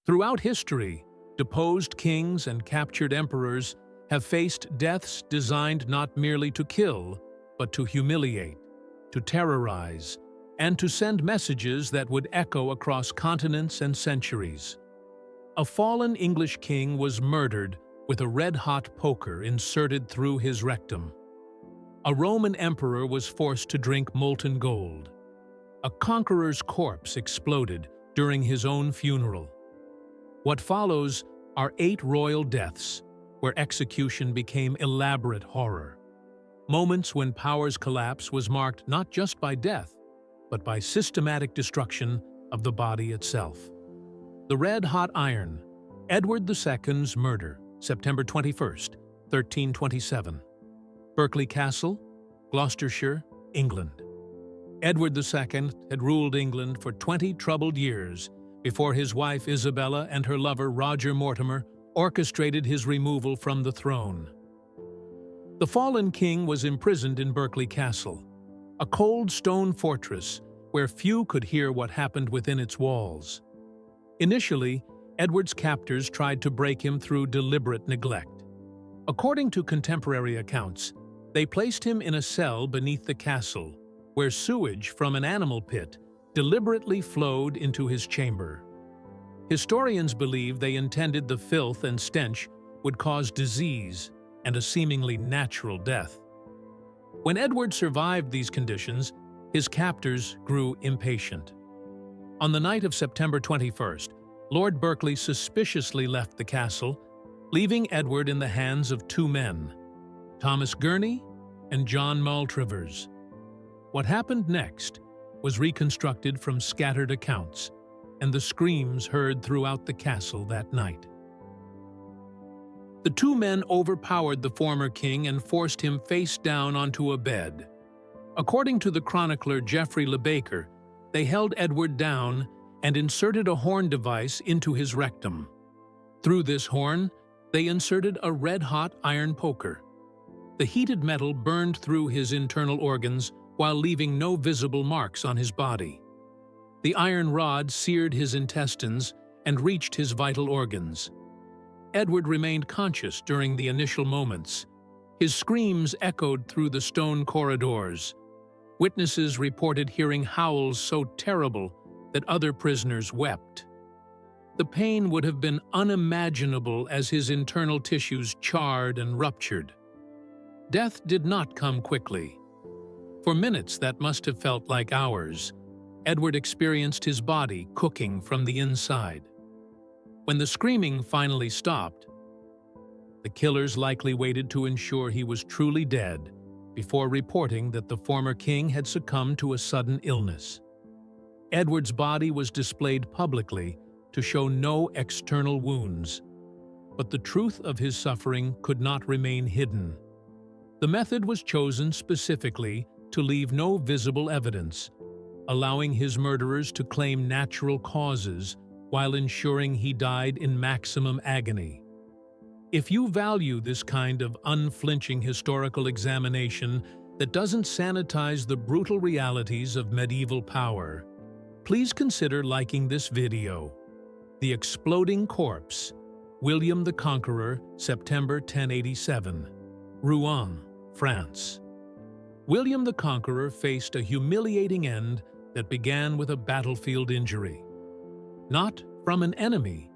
Throughout history, deposed kings and captured emperors have faced deaths designed not merely to kill, but to humiliate, to terrorize, and to send messages that would echo across continents and centuries. A fallen English king was murdered with a red-hot poker inserted through his rectum. A Roman emperor was forced to drink molten gold. A conqueror's corpse exploded during his own funeral. What follows are 8 royal deaths, where execution became elaborate horror. Moments when power's collapse was marked not just by death, but by systematic destruction of the body itself. The red-hot iron, Edward II's murder, September 21st, 1327. Berkeley Castle, Gloucestershire, England. Edward II had ruled England for 20 troubled years before his wife Isabella and her lover Roger Mortimer orchestrated his removal from the throne. The fallen king was imprisoned in Berkeley Castle, a cold stone fortress where few could hear what happened within its walls. Initially, Edward's captors tried to break him through deliberate neglect. According to contemporary accounts, they placed him in a cell beneath the castle, where sewage from an animal pit deliberately flowed into his chamber. Historians believe they intended the filth and stench would cause disease and a seemingly natural death. When Edward survived these conditions, his captors grew impatient. On the night of September 21st, Lord Berkeley suspiciously left the castle, leaving Edward in the hands of 2 men, Thomas Gurney and John Maltravers. What happened next was reconstructed from scattered accounts and the screams heard throughout the castle that night. The 2 men overpowered the former king and forced him face down onto a bed. According to the chronicler Geoffrey Le Baker, they held Edward down and inserted a horn device into his rectum. Through this horn, they inserted a red-hot iron poker. The heated metal burned through his internal organs while leaving no visible marks on his body. The iron rod seared his intestines and reached his vital organs. Edward remained conscious during the initial moments. His screams echoed through the stone corridors. Witnesses reported hearing howls so terrible that other prisoners wept. The pain would have been unimaginable as his internal tissues charred and ruptured. Death did not come quickly. For minutes that must have felt like hours, Edward experienced his body cooking from the inside. When the screaming finally stopped, the killers likely waited to ensure he was truly dead before reporting that the former king had succumbed to a sudden illness. Edward's body was displayed publicly to show no external wounds, but the truth of his suffering could not remain hidden. The method was chosen specifically to leave no visible evidence, allowing his murderers to claim natural causes while ensuring he died in maximum agony. If you value this kind of unflinching historical examination that doesn't sanitize the brutal realities of medieval power, please consider liking this video. The Exploding Corpse, William the Conqueror, September 1087, Rouen, France. William the Conqueror faced a humiliating end that began with a battlefield injury. Not from an enemy,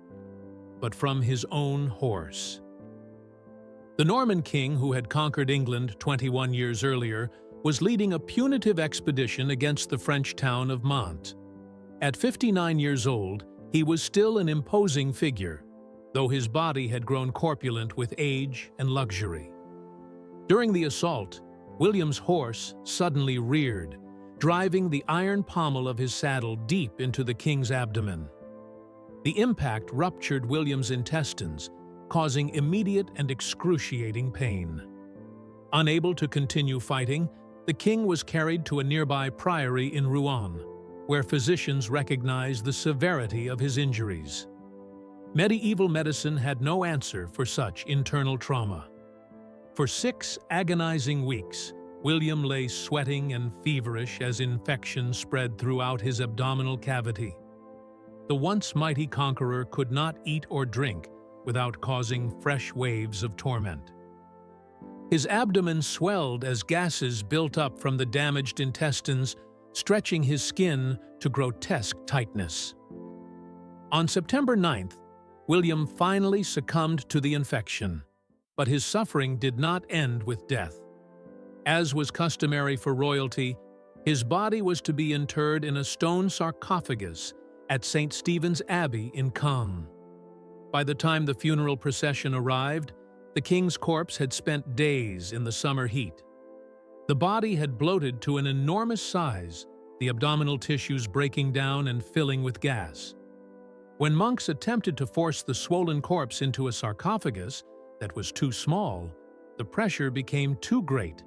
but from his own horse. The Norman king who had conquered England 21 years earlier was leading a punitive expedition against the French town of Mantes. At 59 years old, he was still an imposing figure, though his body had grown corpulent with age and luxury. During the assault, William's horse suddenly reared, driving the iron pommel of his saddle deep into the king's abdomen. The impact ruptured William's intestines, causing immediate and excruciating pain. Unable to continue fighting, the king was carried to a nearby priory in Rouen, where physicians recognized the severity of his injuries. Medieval medicine had no answer for such internal trauma. For 6 agonizing weeks, William lay sweating and feverish as infection spread throughout his abdominal cavity. the once mighty conqueror could not eat or drink without causing fresh waves of torment. His abdomen swelled as gases built up from the damaged intestines, stretching his skin to grotesque tightness. On September 9th, William finally succumbed to the infection, but his suffering did not end with death. As was customary for royalty, his body was to be interred in a stone sarcophagus at St. Stephen's Abbey in Caen. By the time the funeral procession arrived, the king's corpse had spent days in the summer heat. The body had bloated to an enormous size, the abdominal tissues breaking down and filling with gas. When monks attempted to force the swollen corpse into a sarcophagus that was too small, the pressure became too great.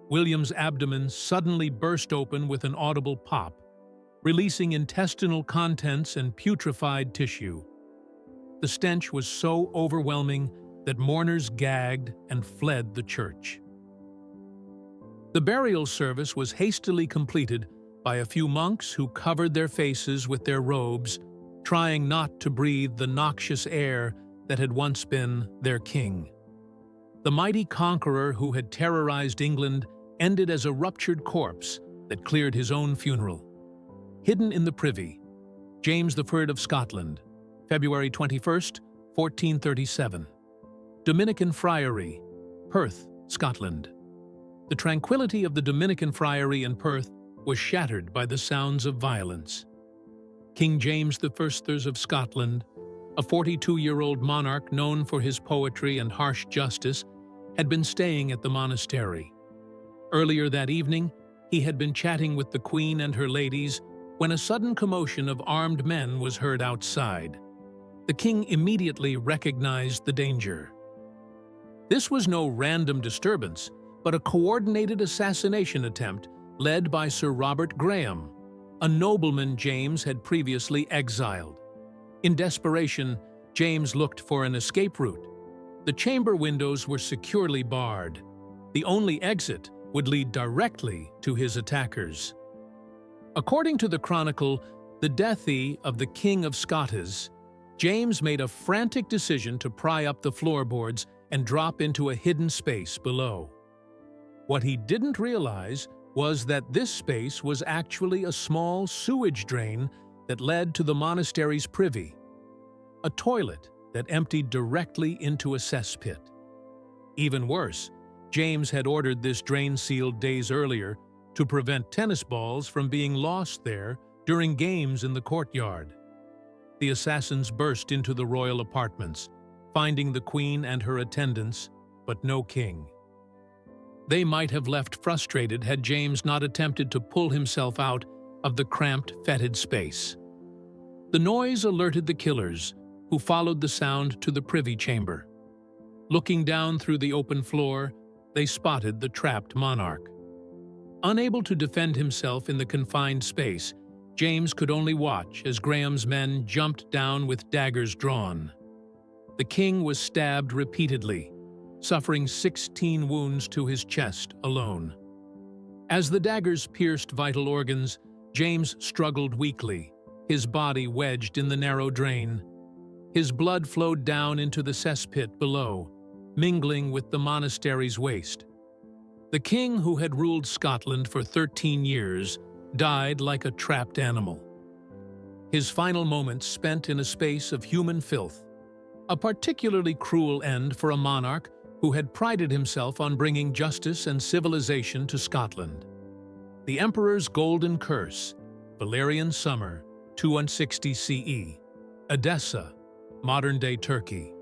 William's abdomen suddenly burst open with an audible pop, releasing intestinal contents and putrefied tissue. The stench was so overwhelming that mourners gagged and fled the church. The burial service was hastily completed by a few monks who covered their faces with their robes, trying not to breathe the noxious air that had once been their king. The mighty conqueror who had terrorized England ended as a ruptured corpse that cleared his own funeral. Hidden in the privy, James I of Scotland, February 21st, 1437. Dominican Friary, Perth, Scotland. The tranquility of the Dominican Friary in Perth was shattered by the sounds of violence. King James I of Scotland, a 42-year-old monarch known for his poetry and harsh justice, had been staying at the monastery. Earlier that evening, he had been chatting with the Queen and her ladies when a sudden commotion of armed men was heard outside. The king immediately recognized the danger. This was no random disturbance, but a coordinated assassination attempt led by Sir Robert Graham, a nobleman James had previously exiled. In desperation, James looked for an escape route. The chamber windows were securely barred. The only exit would lead directly to his attackers. According to the chronicle, The Deathy of the King of Scottes, James made a frantic decision to pry up the floorboards and drop into a hidden space below. What he didn't realize was that this space was actually a small sewage drain that led to the monastery's privy, a toilet that emptied directly into a cesspit. Even worse, James had ordered this drain sealed days earlier to prevent tennis balls from being lost there during games in the courtyard. The assassins burst into the royal apartments, finding the Queen and her attendants, but no king. They might have left frustrated had James not attempted to pull himself out of the cramped, fetid space. The noise alerted the killers, who followed the sound to the privy chamber. Looking down through the open floor, they spotted the trapped monarch. Unable to defend himself in the confined space, James could only watch as Graham's men jumped down with daggers drawn. The king was stabbed repeatedly, suffering 16 wounds to his chest alone. As the daggers pierced vital organs, James struggled weakly, his body wedged in the narrow drain. His blood flowed down into the cesspit below, mingling with the monastery's waste. The king, who had ruled Scotland for 13 years, died like a trapped animal. His final moments spent in a space of human filth, a particularly cruel end for a monarch who had prided himself on bringing justice and civilization to Scotland. The Emperor's Golden Curse, Valerian Summer, 260 CE, Edessa, modern-day Turkey.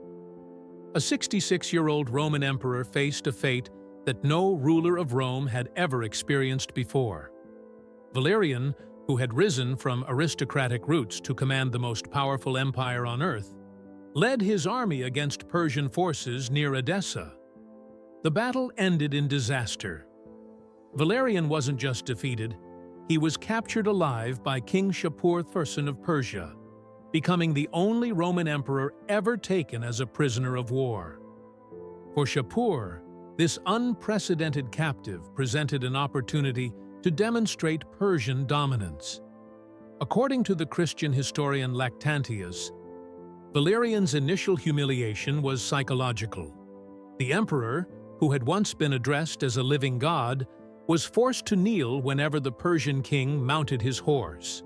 A 66-year-old Roman emperor faced a fate that no ruler of Rome had ever experienced before. Valerian, who had risen from aristocratic roots to command the most powerful empire on earth, led his army against Persian forces near Edessa. The battle ended in disaster. Valerian wasn't just defeated, he was captured alive by King Shapur I of Persia, becoming the only Roman emperor ever taken as a prisoner of war. For Shapur, this unprecedented captive presented an opportunity to demonstrate Persian dominance. According to the Christian historian Lactantius, Valerian's initial humiliation was psychological. The emperor, who had once been addressed as a living god, was forced to kneel whenever the Persian king mounted his horse.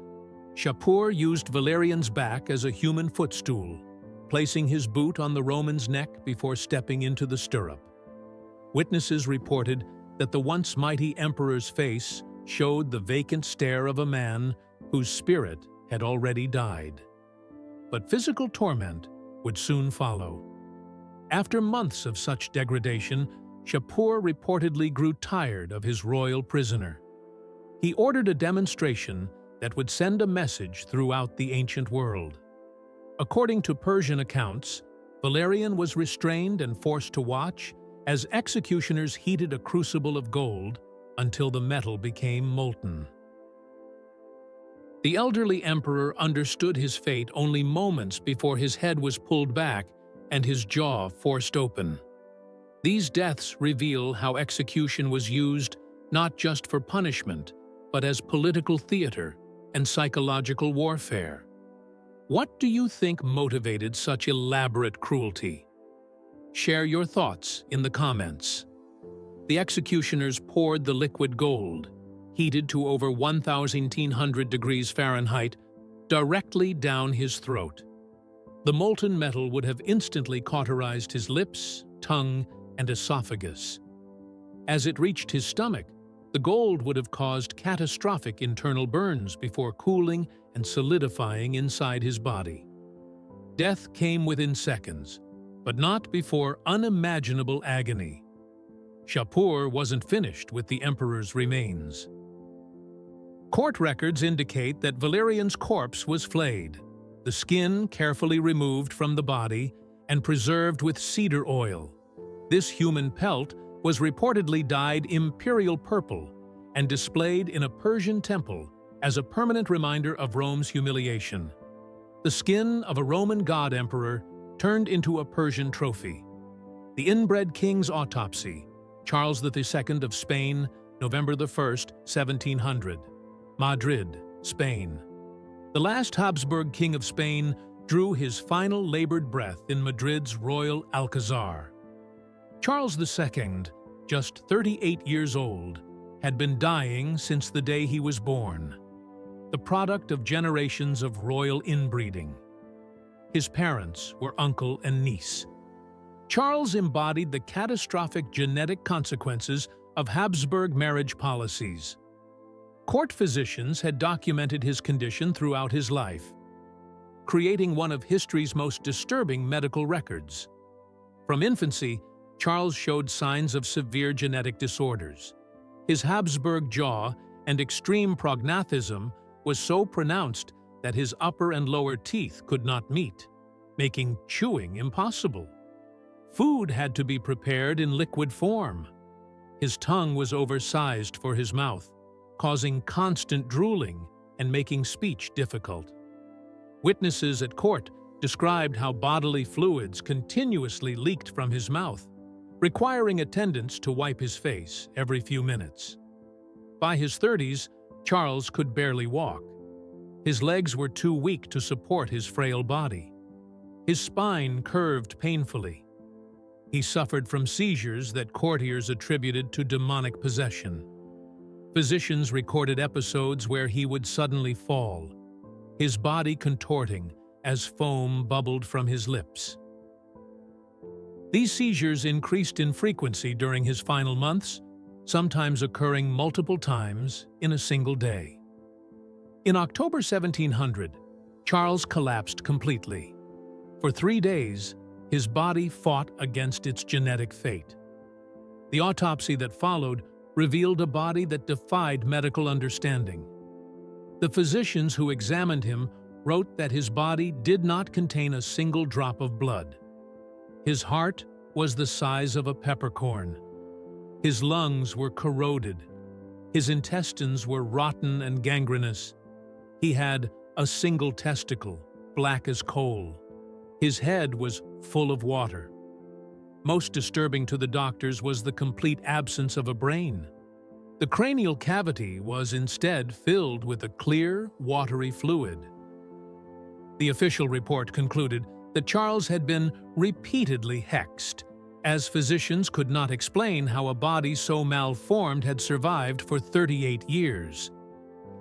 Shapur used Valerian's back as a human footstool, placing his boot on the Roman's neck before stepping into the stirrup. Witnesses reported that the once mighty emperor's face showed the vacant stare of a man whose spirit had already died. But physical torment would soon follow. After months of such degradation, Shapur reportedly grew tired of his royal prisoner. He ordered a demonstration that would send a message throughout the ancient world. According to Persian accounts, Valerian was restrained and forced to watch as executioners heated a crucible of gold until the metal became molten. The elderly emperor understood his fate only moments before his head was pulled back and his jaw forced open. These deaths reveal how execution was used not just for punishment, but as political theater and psychological warfare. What do you think motivated such elaborate cruelty? Share your thoughts in the comments. The executioners poured the liquid gold, heated to over 1,900 degrees Fahrenheit, directly down his throat. The molten metal would have instantly cauterized his lips, tongue, and esophagus. As it reached his stomach, the gold would have caused catastrophic internal burns before cooling and solidifying inside his body. Death came within seconds, but not before unimaginable agony. Shapur wasn't finished with the emperor's remains. Court records indicate that Valerian's corpse was flayed, the skin carefully removed from the body and preserved with cedar oil. This human pelt was reportedly dyed imperial purple and displayed in a Persian temple as a permanent reminder of Rome's humiliation. The skin of a Roman god emperor turned into a Persian trophy. The inbred king's autopsy, Charles II of Spain, November 1st, 1700. Madrid, Spain. The last Habsburg king of Spain drew his final labored breath in Madrid's royal Alcazar. Charles II, just 38 years old, had been dying since the day he was born, the product of generations of royal inbreeding. His parents were uncle and niece. Charles embodied the catastrophic genetic consequences of Habsburg marriage policies. Court physicians had documented his condition throughout his life, creating one of history's most disturbing medical records. From infancy, Charles showed signs of severe genetic disorders. His Habsburg jaw and extreme prognathism was so pronounced that his upper and lower teeth could not meet, making chewing impossible. Food had to be prepared in liquid form. His tongue was oversized for his mouth, causing constant drooling and making speech difficult. Witnesses at court described how bodily fluids continuously leaked from his mouth, requiring attendants to wipe his face every few minutes. By his 30s, Charles could barely walk. His legs were too weak to support his frail body. His spine curved painfully. He suffered from seizures that courtiers attributed to demonic possession. Physicians recorded episodes where he would suddenly fall, his body contorting as foam bubbled from his lips. These seizures increased in frequency during his final months, sometimes occurring multiple times in a single day. In October 1700, Charles collapsed completely. For 3 days, his body fought against its genetic fate. The autopsy that followed revealed a body that defied medical understanding. The physicians who examined him wrote that his body did not contain a single drop of blood. His heart was the size of a peppercorn. His lungs were corroded. His intestines were rotten and gangrenous. He had a single testicle, black as coal. His head was full of water. Most disturbing to the doctors was the complete absence of a brain. The cranial cavity was instead filled with a clear, watery fluid. The official report concluded that Charles had been repeatedly hexed, as physicians could not explain how a body so malformed had survived for 38 years.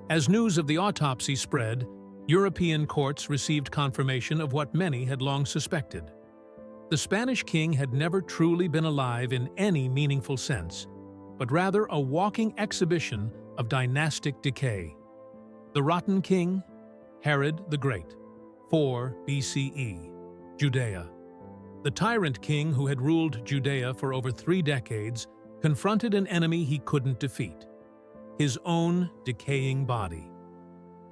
As news of the autopsy spread, European courts received confirmation of what many had long suspected. The Spanish king had never truly been alive in any meaningful sense, but rather a walking exhibition of dynastic decay. The rotten king, Herod the Great, 4 BCE, Judea. The tyrant king who had ruled Judea for over 3 decades confronted an enemy he couldn't defeat: his own decaying body.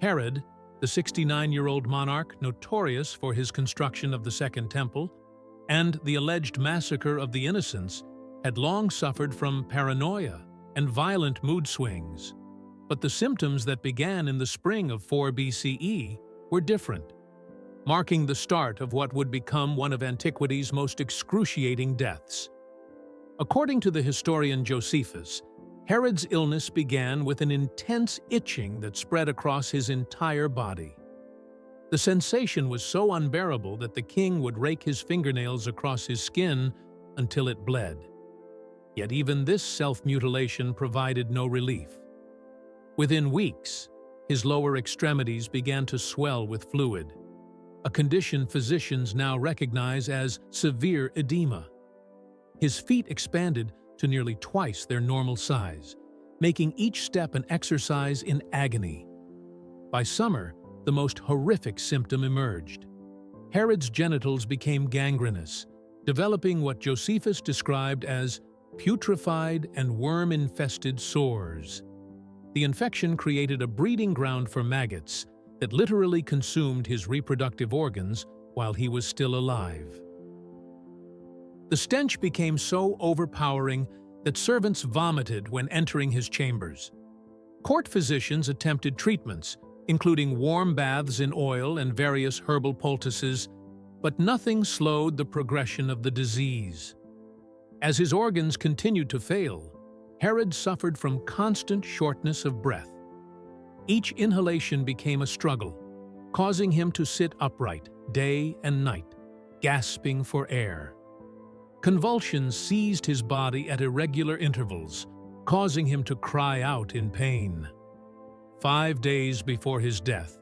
Herod, the 69-year-old monarch notorious for his construction of the Second Temple and the alleged massacre of the innocents, had long suffered from paranoia and violent mood swings. But the symptoms that began in the spring of 4 BCE were different, marking the start of what would become one of antiquity's most excruciating deaths. According to the historian Josephus, Herod's illness began with an intense itching that spread across his entire body. The sensation was so unbearable that the king would rake his fingernails across his skin until it bled. Yet even this self-mutilation provided no relief. Within weeks, his lower extremities began to swell with fluid, a condition physicians now recognize as severe edema. His feet expanded to nearly twice their normal size, making each step an exercise in agony. By summer, the most horrific symptom emerged. Herod's genitals became gangrenous, developing what Josephus described as putrefied and worm-infested sores. The infection created a breeding ground for maggots that literally consumed his reproductive organs while he was still alive. The stench became so overpowering that servants vomited when entering his chambers. Court physicians attempted treatments, including warm baths in oil and various herbal poultices, but nothing slowed the progression of the disease. As his organs continued to fail, Herod suffered from constant shortness of breath. Each inhalation became a struggle, causing him to sit upright day and night, gasping for air. Convulsions seized his body at irregular intervals, causing him to cry out in pain. 5 days before his death,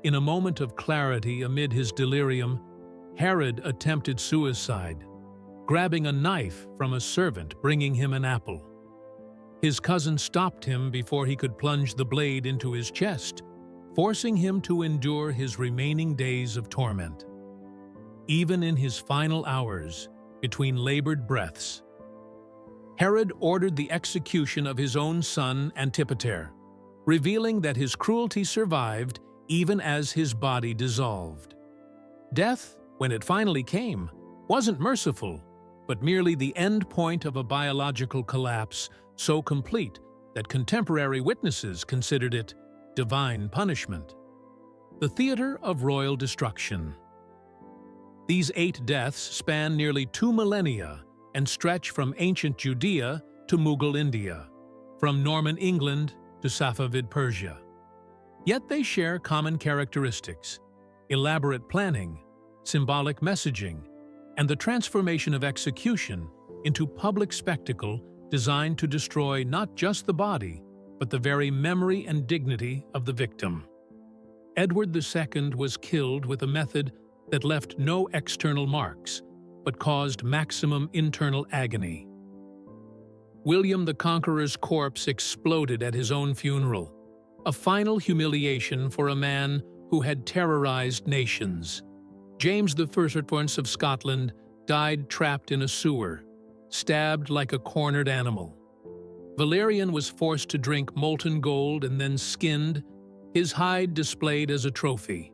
in a moment of clarity amid his delirium, Herod attempted suicide, grabbing a knife from a servant bringing him an apple. His cousin stopped him before he could plunge the blade into his chest, forcing him to endure his remaining days of torment. Even in his final hours, between labored breaths, Herod ordered the execution of his own son Antipater, revealing that his cruelty survived even as his body dissolved. Death, when it finally came, wasn't merciful, but merely the end point of a biological collapse so complete that contemporary witnesses considered it divine punishment. The theater of royal destruction. These 8 deaths span nearly 2 millennia and stretch from ancient Judea to Mughal India, from Norman England to Safavid Persia. Yet they share common characteristics: elaborate planning, symbolic messaging, and the transformation of execution into public spectacle designed to destroy not just the body, but the very memory and dignity of the victim. Edward II was killed with a method that left no external marks, but caused maximum internal agony. William the Conqueror's corpse exploded at his own funeral, a final humiliation for a man who had terrorized nations. James I of Scotland died trapped in a sewer, stabbed like a cornered animal. Valerian was forced to drink molten gold and then skinned, his hide displayed as a trophy.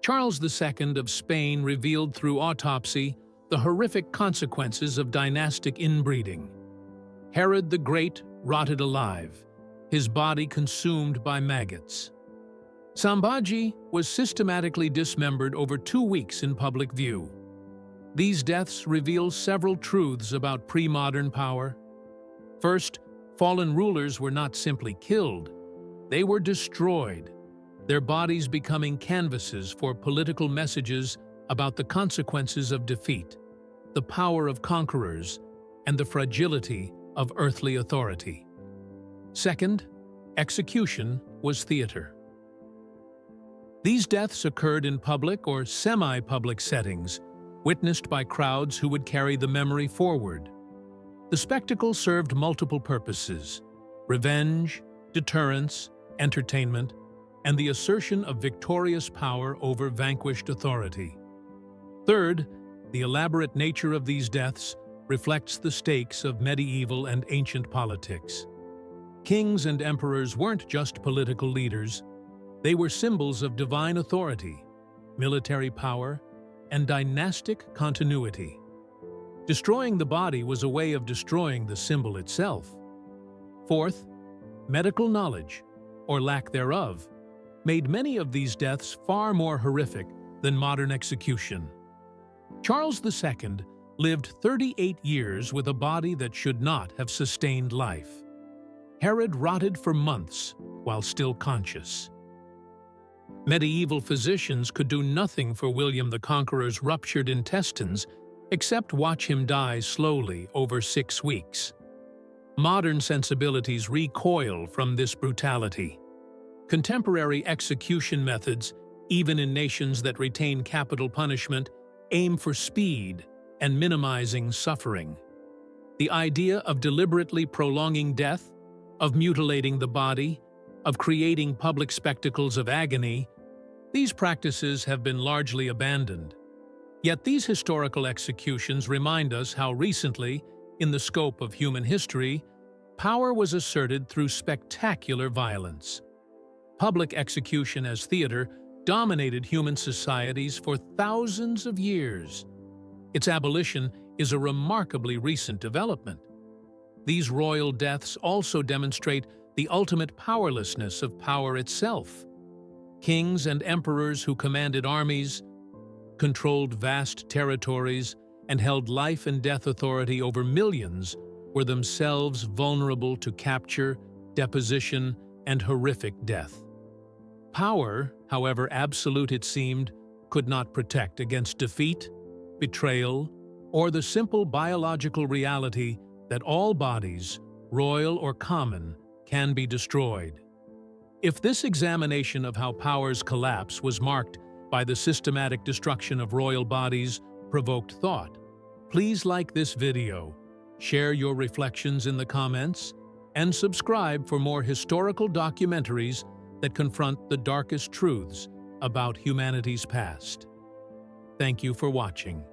Charles II of Spain revealed through autopsy the horrific consequences of dynastic inbreeding. Herod the Great rotted alive, his body consumed by maggots. Sambhaji was systematically dismembered over 2 weeks in public view. These deaths reveal several truths about pre-modern power. First, Fallen rulers were not simply killed, they were destroyed, their bodies becoming canvases for political messages about the consequences of defeat, the power of conquerors, and the fragility of earthly authority. Second, execution was theater. These deaths occurred in public or semi-public settings, witnessed by crowds who would carry the memory forward. The spectacle served multiple purposes: revenge, deterrence, entertainment, and the assertion of victorious power over vanquished authority. Third, the elaborate nature of these deaths reflects the stakes of medieval and ancient politics. Kings and emperors weren't just political leaders, they were symbols of divine authority, military power, and dynastic continuity. Destroying the body was a way of destroying the symbol itself. Fourth, medical knowledge, or lack thereof, made many of these deaths far more horrific than modern execution. Charles II lived 38 years with a body that should not have sustained life. Herod rotted for months while still conscious. Medieval physicians could do nothing for William the Conqueror's ruptured intestines except watch him die slowly over 6 weeks. Modern sensibilities recoil from this brutality. Contemporary execution methods, even in nations that retain capital punishment, aim for speed and minimizing suffering. The idea of deliberately prolonging death, of mutilating the body, of creating public spectacles of agony, these practices have been largely abandoned. Yet these historical executions remind us how recently, in the scope of human history, power was asserted through spectacular violence. Public execution as theater dominated human societies for thousands of years. Its abolition is a remarkably recent development. These royal deaths also demonstrate the ultimate powerlessness of power itself. Kings and emperors who commanded armies, controlled vast territories, and held life and death authority over millions were themselves vulnerable to capture, deposition, and horrific death. Power, however absolute it seemed, could not protect against defeat, betrayal, or the simple biological reality that all bodies, royal or common, can be destroyed. If this examination of how power's collapse was marked by the systematic destruction of royal bodies provoked thought, please like this video, share your reflections in the comments, and subscribe for more historical documentaries that confront the darkest truths about humanity's past. Thank you for watching.